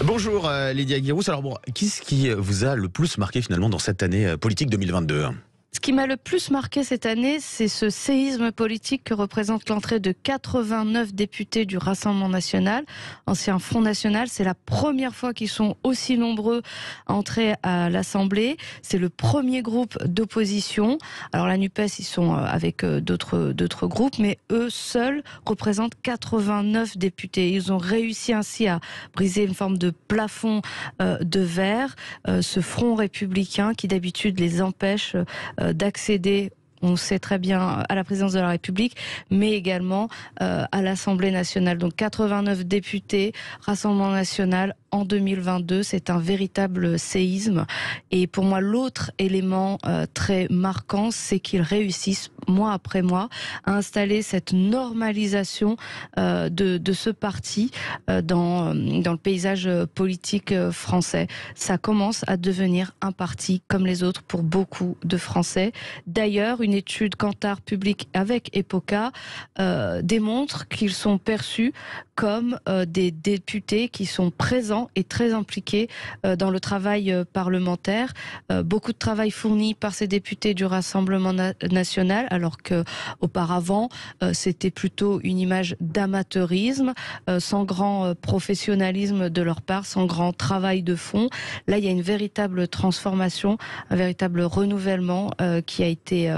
Bonjour Lydia Guirous. Alors bon, qu'est-ce qui vous a le plus marqué finalement dans cette année politique 2022 ? Ce qui m'a le plus marqué cette année, c'est ce séisme politique que représente l'entrée de 89 députés du Rassemblement national, ancien Front national. C'est la première fois qu'ils sont aussi nombreux à entrer à l'Assemblée. C'est le premier groupe d'opposition. Alors la NUPES, ils sont avec d'autres groupes, mais eux seuls représentent 89 députés. Ils ont réussi ainsi à briser une forme de plafond de verre, ce front républicain qui d'habitude les empêche d'accéder, on sait très bien, à la présidence de la République, mais également à l'Assemblée nationale. Donc 89 députés, Rassemblement national en 2022, c'est un véritable séisme. Et pour moi, l'autre élément très marquant, c'est qu'ils réussissent, mois après mois, à installer cette normalisation de ce parti dans le paysage politique français. Ça commence à devenir un parti comme les autres pour beaucoup de Français. D'ailleurs, une étude Kantar publique avec Epoca démontre qu'ils sont perçus comme des députés qui sont présents et très impliqués dans le travail parlementaire. Beaucoup de travail fourni par ces députés du Rassemblement national, alors que auparavant c'était plutôt une image d'amateurisme, sans grand professionnalisme de leur part, sans grand travail de fond. Là, il y a une véritable transformation, un véritable renouvellement qui a été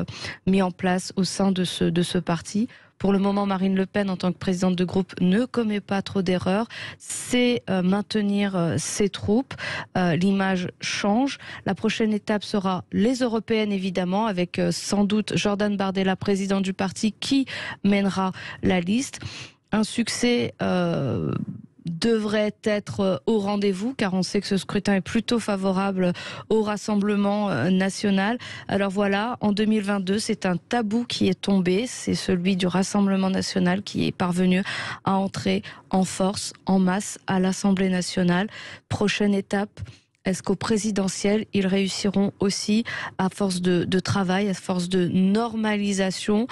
mis en place au sein de ce parti. Pour le moment, Marine Le Pen, en tant que présidente de groupe, ne commet pas trop d'erreurs. C'est maintenir ses troupes. L'image change. La prochaine étape sera les européennes, évidemment, avec sans doute Jordan Bardella, président du parti, qui mènera la liste. Un succès devrait être au rendez-vous, car on sait que ce scrutin est plutôt favorable au Rassemblement national. Alors voilà, en 2022, c'est un tabou qui est tombé, c'est celui du Rassemblement national qui est parvenu à entrer en force, en masse, à l'Assemblée nationale. Prochaine étape, est-ce qu'au présidentiel, ils réussiront aussi, à force de travail, à force de normalisation,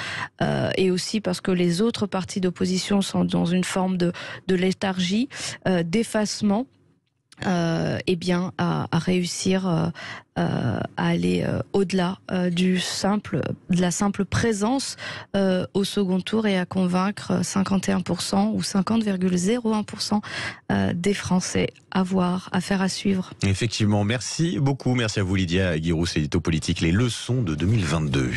et aussi parce que les autres partis d'opposition sont dans une forme de léthargie, d'effacement, eh bien, à réussir à aller au-delà de la simple présence au second tour et à convaincre 51% ou 50,01% des Français. À voir, affaire à suivre. Effectivement, merci beaucoup. Merci à vous Lydia Guirous, édito politique, les leçons de 2022.